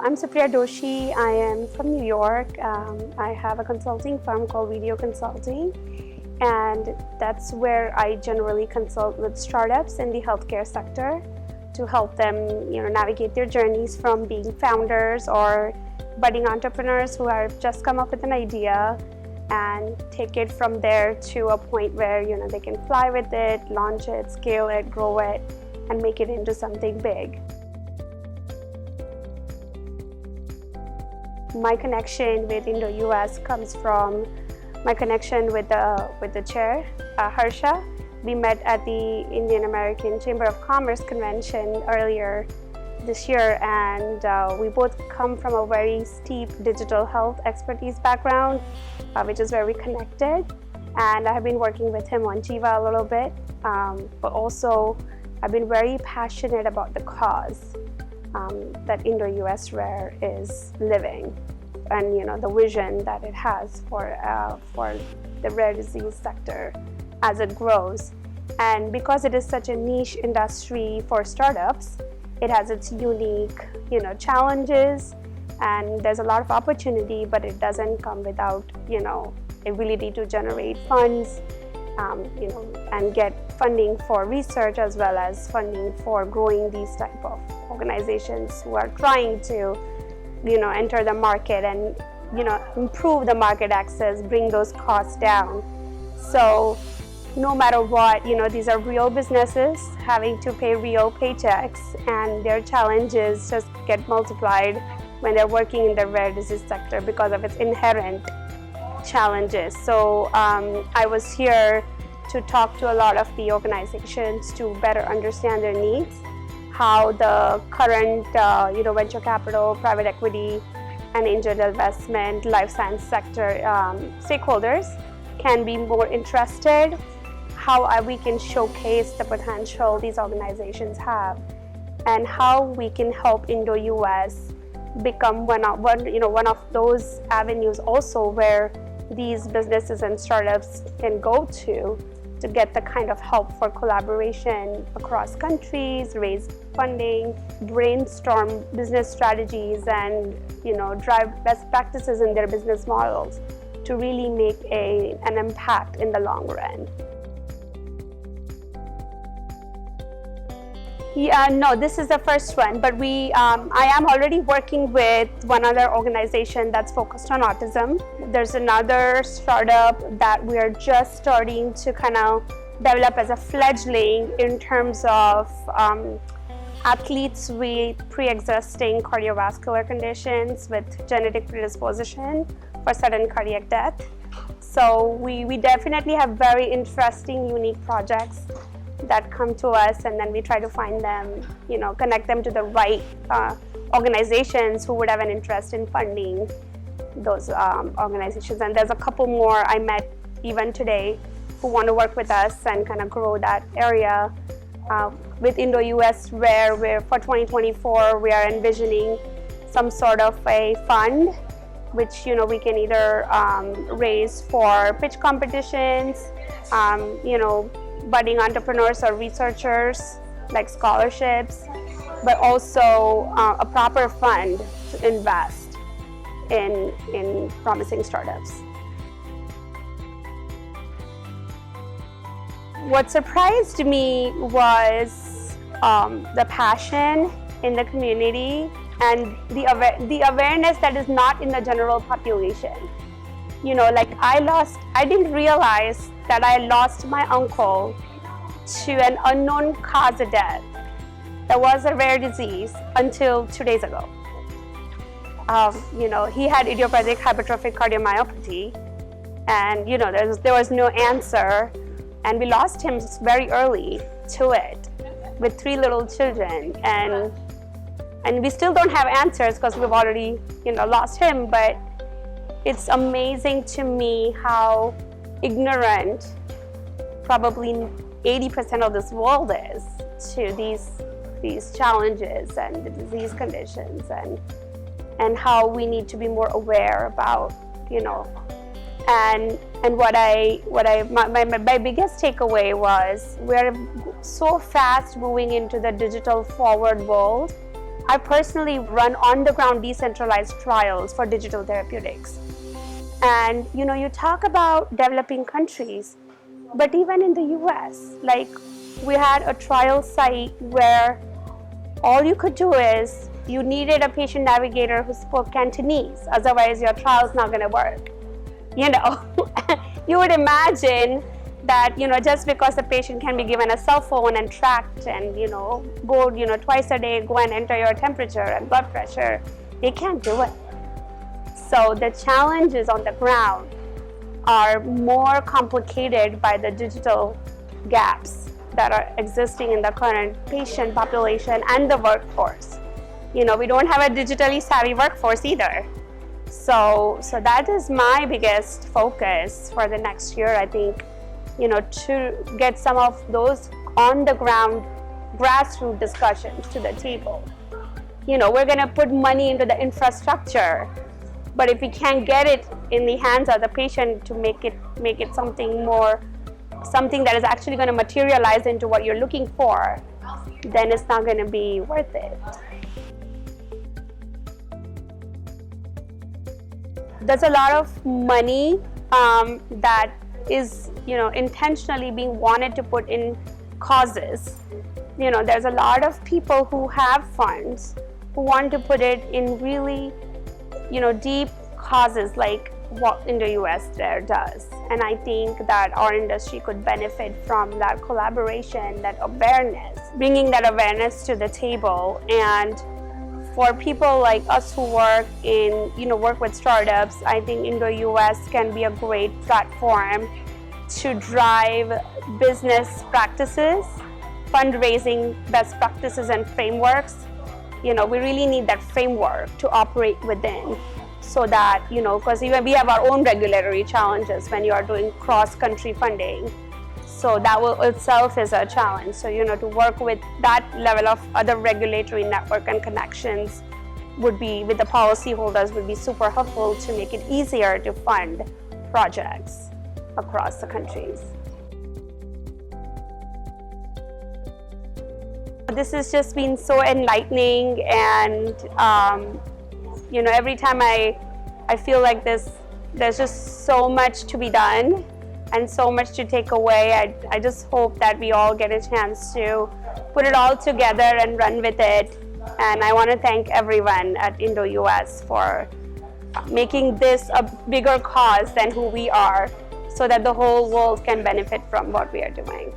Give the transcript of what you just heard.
I'm Supriya Doshi. I am from New York. I have a consulting firm called VDO Consulting, and that's where I generally consult with startups in the healthcare sector to help them, navigate their journeys from being founders or budding entrepreneurs who have just come up with an idea and take it from there to a point where they can fly with it, launch it, scale it, grow it, and make it into something big. My connection with IndoUS comes from my connection with the chair, Harsha. We met at the Indian American Chamber of Commerce convention earlier this year, and we both come from a very steep digital health expertise background, which is very connected. And I have been working with him on Jiva a little bit, but also I've been very passionate about the cause that IndoUSrare is living, and the vision that it has for the rare disease sector as it grows. And because it is such a niche industry for startups, it has its unique challenges, and there's a lot of opportunity, but it doesn't come without ability to generate funds, and get funding for research as well as funding for growing these type of organizations who are trying to enter the market and improve the market access, bring those costs down. So no matter what, these are real businesses having to pay real paychecks, and their challenges just get multiplied when they're working in the rare disease sector because of its inherent challenges. So I was here to talk to a lot of the organizations to better understand their needs, how the current venture capital, private equity, and angel investment, life science sector stakeholders can be more interested, how we can showcase the potential these organizations have, and how we can help IndoUS become one of those avenues also where these businesses and startups can go to get the kind of help for collaboration across countries, raise funding, brainstorm business strategies, and drive best practices in their business models to really make an impact in the long run. Yeah, no, this is the first one, but I am already working with one other organization that's focused on autism. There's another startup that we are just starting to kind of develop as a fledgling in terms of athletes with pre-existing cardiovascular conditions with genetic predisposition for sudden cardiac death. So we definitely have very interesting, unique projects that come to us, and then we try to find them, connect them to the right organizations who would have an interest in funding those organizations. And there's a couple more I met even today who want to work with us and kind of grow that area. With IndoUSrare, where for 2024 we are envisioning some sort of a fund which we can either raise for pitch competitions, budding entrepreneurs or researchers, like scholarships, but also a proper fund to invest in promising startups. What surprised me was the passion in the community and the awareness that is not in the general population. I didn't realize that I lost my uncle to an unknown cause of death that was a rare disease until 2 days ago. He had idiopathic hypertrophic cardiomyopathy, and there was no answer, and we lost him very early to it with 3 little children, and we still don't have answers because we've already lost him. But it's amazing to me how ignorant probably 80% of this world is to these challenges and the disease conditions, and how we need to be more aware about and my biggest takeaway was we're so fast moving into the digital forward world I personally run on-the-ground decentralized trials for digital therapeutics. And you talk about developing countries, but even in the US, like we had a trial site where all you could do is you needed a patient navigator who spoke Cantonese, otherwise your trial's not going to work. You would imagine that just because the patient can be given a cell phone and tracked and go twice a day, go and enter your temperature and blood pressure, they can't do it. So the challenges on the ground are more complicated by the digital gaps that are existing in the current patient population and the workforce. We don't have a digitally savvy workforce either. So that is my biggest focus for the next year, I think, to get some of those on the ground grassroots discussions to the table. We're going to put money into the infrastructure, but if we can't get it in the hands of the patient to make it something that is actually going to materialize into what you're looking for, then it's not going to be worth it. There's a lot of money that is intentionally being wanted to put in causes. There's a lot of people who have funds who want to put it in really deep causes like what IndoUSrare does. And I think that our industry could benefit from that collaboration, that awareness, bringing that awareness to the table. And for people like us who work with startups, I think IndoUS can be a great platform to drive business practices, fundraising best practices and frameworks. We really need that framework to operate within, so that, because even we have our own regulatory challenges when you are doing cross-country funding. So that itself is a challenge. So, to work with that level of other regulatory network and connections with the policyholders would be super helpful to make it easier to fund projects across the countries. This has just been so enlightening, and every time I feel like there's just so much to be done and so much to take away. I just hope that we all get a chance to put it all together and run with it. And I want to thank everyone at IndoUS for making this a bigger cause than who we are, so that the whole world can benefit from what we are doing.